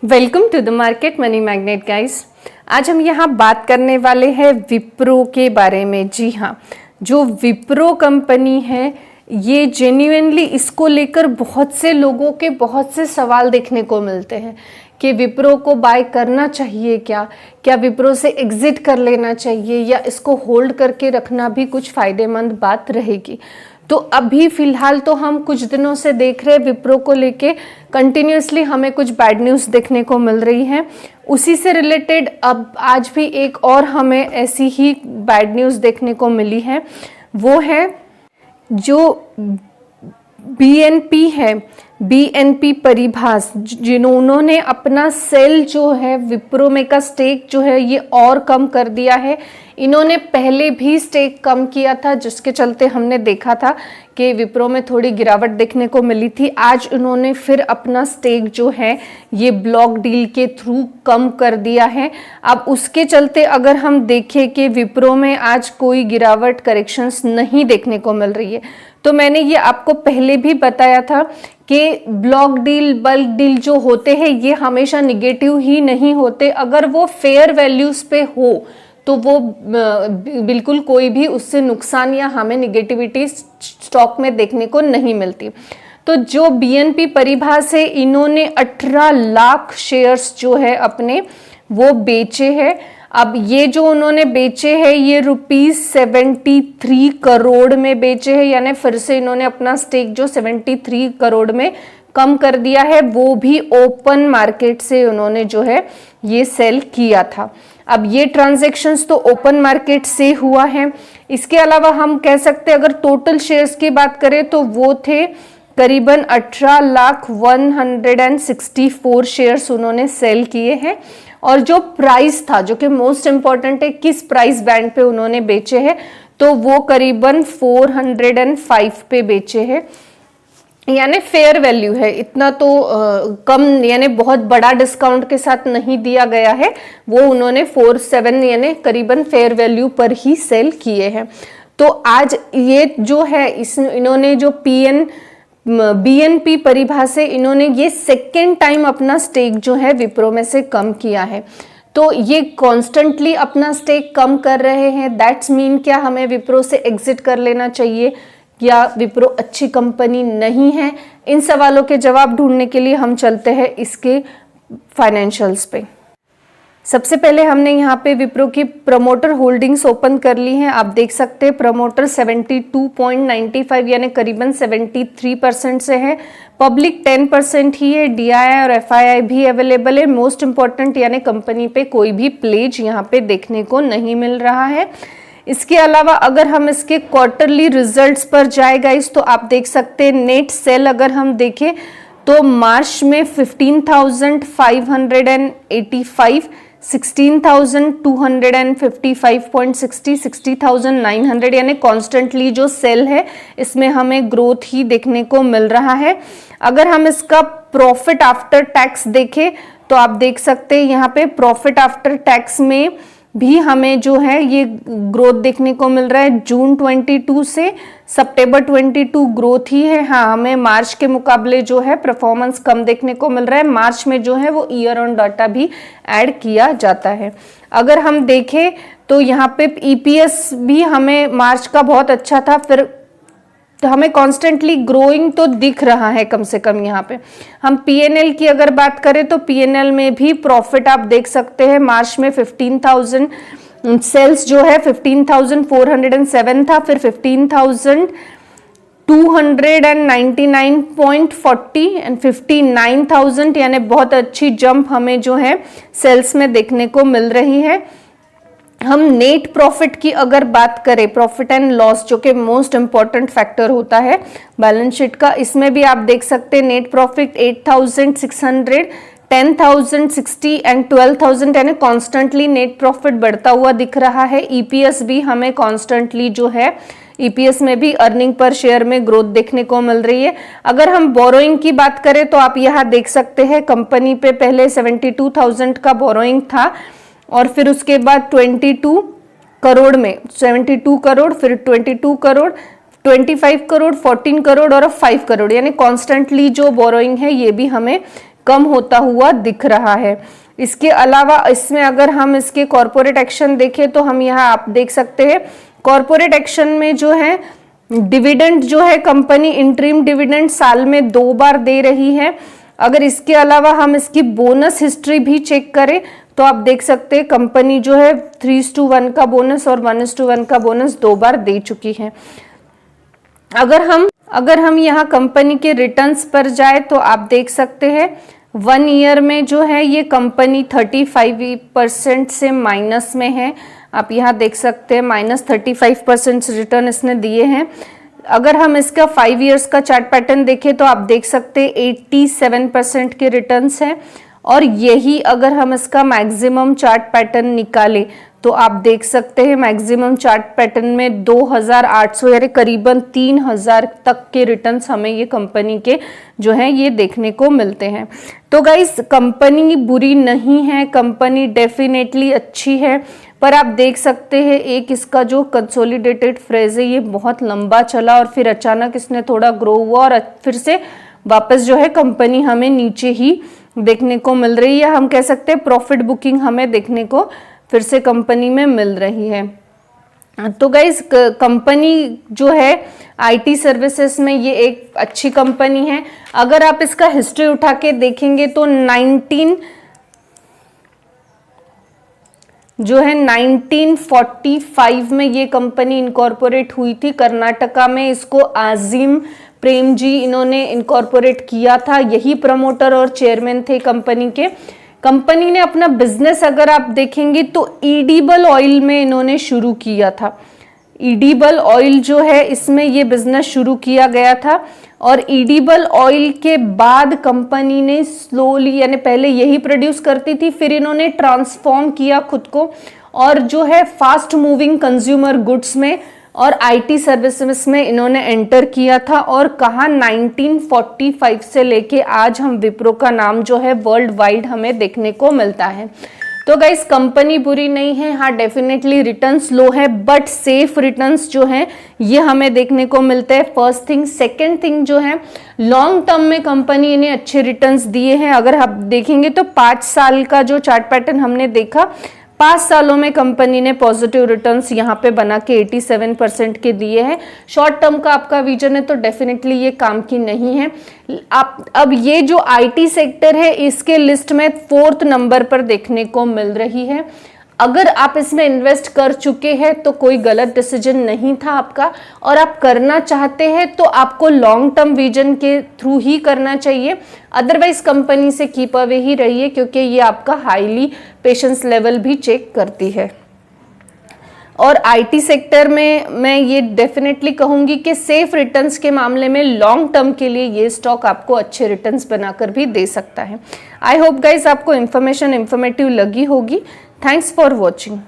Welcome to the market money magnet guys. आज हम यहाँ बात करने वाले हैं विप्रो के बारे में। जी हाँ, जो विप्रो कंपनी है ये जेन्युइनली इसको लेकर बहुत से लोगों के बहुत से सवाल देखने को मिलते हैं कि विप्रो को बाय करना चाहिए क्या विप्रो से एग्जिट कर लेना चाहिए या इसको होल्ड करके रखना भी कुछ फ़ायदेमंद बात रहेगी। तो अभी फ़िलहाल तो हम कुछ दिनों से देख रहे हैं विप्रो को लेके कंटिन्यूसली हमें कुछ बैड न्यूज़ देखने को मिल रही है। उसी से रिलेटेड अब आज भी एक और हमें ऐसी ही बैड न्यूज़ देखने को मिली है। वो है जो बीएनपी है, बीएनपी परिभाष, जिन्होंने अपना सेल जो है विप्रो में का स्टेक जो है ये और कम कर दिया है। इन्होंने पहले भी स्टेक कम किया था जिसके चलते हमने देखा था कि विप्रो में थोड़ी गिरावट देखने को मिली थी। आज उन्होंने फिर अपना स्टेक जो है ये ब्लॉक डील के थ्रू कम कर दिया है। अब उसके चलते अगर हम देखें कि विप्रो में आज कोई गिरावट करेक्शंस नहीं देखने को मिल रही है, तो मैंने ये आपको पहले भी बताया था कि ब्लॉक डील, बल्क डील जो होते हैं ये हमेशा निगेटिव ही नहीं होते। अगर वो फेयर वैल्यूज पे हो तो वो बिल्कुल कोई भी उससे नुकसान या हमें निगेटिविटी स्टॉक में देखने को नहीं मिलती। तो जो बीएनपी परिभाष है इन्होंने 18 लाख शेयर्स जो है अपने वो बेचे हैं। अब ये जो उन्होंने बेचे हैं ये ₹73 करोड़ में बेचे हैं, यानी फिर से इन्होंने अपना स्टेक जो 73 करोड़ में कम कर दिया है, वो भी ओपन मार्केट से उन्होंने जो है ये सेल किया था। अब ये ट्रांजैक्शंस तो ओपन मार्केट से हुआ है। इसके अलावा हम कह सकते हैं अगर टोटल शेयर्स की बात करें तो वो थे करीबन 18,164 शेयर्स उन्होंने सेल किए हैं। और जो प्राइस था, जो कि मोस्ट इम्पॉर्टेंट है, किस प्राइस बैंड पे उन्होंने बेचे हैं, तो वो करीबन 405 पे बेचे हैं, यानी फेयर वैल्यू है। इतना तो कम यानी बहुत बड़ा डिस्काउंट के साथ नहीं दिया गया है। वो उन्होंने 47 यानी करीबन फेयर वैल्यू पर ही सेल किए हैं। तो आज ये जो है इन्होंने जो बीएनपी परिभाष से इन्होंने ये सेकेंड टाइम अपना स्टेक जो है विप्रो में से कम किया है। तो ये कॉन्स्टेंटली अपना स्टेक कम कर रहे हैं। दैट्स मीन क्या हमें विप्रो से एग्जिट कर लेना चाहिए या विप्रो अच्छी कंपनी नहीं है? इन सवालों के जवाब ढूंढने के लिए हम चलते हैं इसके फाइनेंशियल्स पे। सबसे पहले हमने यहाँ पे विप्रो की प्रमोटर होल्डिंग्स ओपन कर ली हैं। आप देख सकते हैं प्रमोटर 72.95 यानी करीबन 73% से है। पब्लिक 10% ही है। डीआईआई और एफआईआई भी अवेलेबल है। मोस्ट इम्पॉर्टेंट यानी कंपनी पे कोई भी प्लेज यहाँ पे देखने को नहीं मिल रहा है। इसके अलावा अगर हम इसके क्वार्टरली रिजल्ट्स पर जाए गाइस, तो आप देख सकते हैं नेट सेल अगर हम देखें तो मार्च में 15,585, 16,255.60, 60,900 यानी कॉन्स्टेंटली जो सेल है इसमें हमें ग्रोथ ही देखने को मिल रहा है। अगर हम इसका प्रॉफिट आफ्टर टैक्स देखें तो आप देख सकते हैं यहाँ पे प्रॉफिट आफ्टर टैक्स में भी हमें जो है ये ग्रोथ देखने को मिल रहा है। जून 22 से सितंबर 22 ग्रोथ ही है। हाँ, हमें मार्च के मुकाबले जो है परफॉर्मेंस कम देखने को मिल रहा है। मार्च में जो है वो ईयर ऑन डाटा भी ऐड किया जाता है। अगर हम देखें तो यहाँ पे ईपीएस भी हमें मार्च का बहुत अच्छा था, फिर तो हमें कॉन्स्टेंटली ग्रोइंग तो दिख रहा है कम से कम। यहाँ पे हम पीएनएल की अगर बात करें तो पीएनएल में भी प्रॉफिट आप देख सकते हैं। मार्च में 15,000 सेल्स जो है 15,407 था, फिर 15,299.40 एंड 59,000 यानी बहुत अच्छी जंप हमें जो है सेल्स में देखने को मिल रही है। हम नेट प्रॉफिट की अगर बात करें, प्रॉफिट एंड लॉस जो कि मोस्ट इंपॉर्टेंट फैक्टर होता है बैलेंस शीट का, इसमें भी आप देख सकते हैं नेट प्रॉफिट 8,600, 10,060 एंड 12,000 यानी कॉन्स्टेंटली नेट प्रॉफिट बढ़ता हुआ दिख रहा है। ईपीएस भी हमें कॉन्स्टेंटली जो है ईपीएस में भी अर्निंग पर शेयर में ग्रोथ देखने को मिल रही है। अगर हम बोरोइंग की बात करें तो आप यहाँ देख सकते हैं कंपनी पे पहले 72,000 का बोरोइंग था और फिर उसके बाद 22 करोड़ में 72 करोड़, फिर 22 करोड़, 25 करोड़, 14 करोड़ और अब 5 करोड़ यानी कॉन्स्टेंटली जो बोरोइंग है ये भी हमें कम होता हुआ दिख रहा है। इसके अलावा इसमें अगर हम इसके कॉर्पोरेट एक्शन देखें तो हम यहाँ आप देख सकते हैं कॉर्पोरेट एक्शन में जो है डिविडेंड जो है कंपनी इंटरिम डिविडेंड साल में 2 बार दे रही है। अगर इसके अलावा हम इसकी बोनस हिस्ट्री भी चेक करें तो आप देख सकते हैं कंपनी जो है 3:1 का बोनस और 1:1 का बोनस 2 बार दे चुकी है। अगर हम यहाँ कंपनी के रिटर्न्स पर जाए तो आप देख सकते हैं 1 ईयर में जो है ये कंपनी 35% से माइनस में है। आप यहाँ देख सकते हैं -35% रिटर्न इसने दिए हैं। अगर हम इसका 5 इयर्स का चार्ट पैटर्न देखें तो आप देख सकते हैं 87% के रिटर्न्स हैं। और यही अगर हम इसका मैक्सिमम चार्ट पैटर्न निकालें तो आप देख सकते हैं मैक्सिमम चार्ट पैटर्न में 2800 यानी करीबन 3000 तक के रिटर्न्स हमें ये कंपनी के जो है ये देखने को मिलते हैं। तो गाइस कंपनी बुरी नहीं है, कंपनी डेफिनेटली अच्छी है, पर आप देख सकते हैं एक इसका जो कंसोलिडेटेड फ्रेज है ये बहुत लंबा चला और फिर अचानक इसने थोड़ा ग्रो हुआ और फिर से वापस जो है कंपनी हमें नीचे ही देखने को मिल रही है। हम कह सकते हैं प्रॉफिट बुकिंग हमें देखने को फिर से कंपनी में मिल रही है। तो गाइस कंपनी जो है आईटी सर्विसेज में ये एक अच्छी कंपनी है। अगर आप इसका हिस्ट्री उठा के देखेंगे तो 1945 में ये कंपनी इनकॉर्पोरेट हुई थी कर्नाटका में। इसको आजिम प्रेम जी इन्होंने इनकॉर्पोरेट किया था, यही प्रमोटर और चेयरमैन थे कंपनी के। कंपनी ने अपना बिजनेस अगर आप देखेंगे तो एडिबल ऑयल में इन्होंने शुरू किया था। एडिबल ऑयल जो है इसमें ये बिजनेस शुरू किया गया था और एडिबल ऑयल के बाद कंपनी ने स्लोली यानी पहले यही प्रोड्यूस करती थी, फिर इन्होंने ट्रांसफॉर्म किया खुद को और जो है फास्ट मूविंग कंज्यूमर गुड्स में और आईटी सर्विसेज में इन्होंने एंटर किया था। और कहा 1945 से लेके आज हम विप्रो का नाम जो है वर्ल्ड वाइड हमें देखने को मिलता है। तो गाइस कंपनी बुरी नहीं है, हाँ डेफिनेटली रिटर्न्स लो है बट सेफ रिटर्न्स जो है ये हमें देखने को मिलते हैं। First thing. सेकंड थिंग जो है लॉन्ग टर्म में कंपनी ने अच्छे रिटर्न्स दिए हैं। अगर आप देखेंगे तो 5 साल का जो चार्ट पैटर्न हमने देखा 5 सालों में कंपनी ने पॉजिटिव रिटर्न्स यहाँ पे बना के 87% के दिए हैं। शॉर्ट टर्म का आपका विजन है तो डेफिनेटली ये काम की नहीं है। आप अब ये जो आईटी सेक्टर है इसके लिस्ट में 4th नंबर पर देखने को मिल रही है। अगर आप इसमें इन्वेस्ट कर चुके हैं तो कोई गलत डिसीजन नहीं था आपका, और आप करना चाहते हैं तो आपको लॉन्ग टर्म विजन के थ्रू ही करना चाहिए। अदरवाइज कंपनी से कीप अवे ही रहिए क्योंकि ये आपका हाईली पेशेंस लेवल भी चेक करती है। और आईटी सेक्टर में मैं ये डेफिनेटली कहूंगी कि सेफ रिटर्न्स के मामले में लॉन्ग टर्म के लिए ये स्टॉक आपको अच्छे रिटर्न्स बनाकर भी दे सकता है। आई होप गाइस आपको इन्फॉर्मेटिव लगी होगी। Thanks for watching.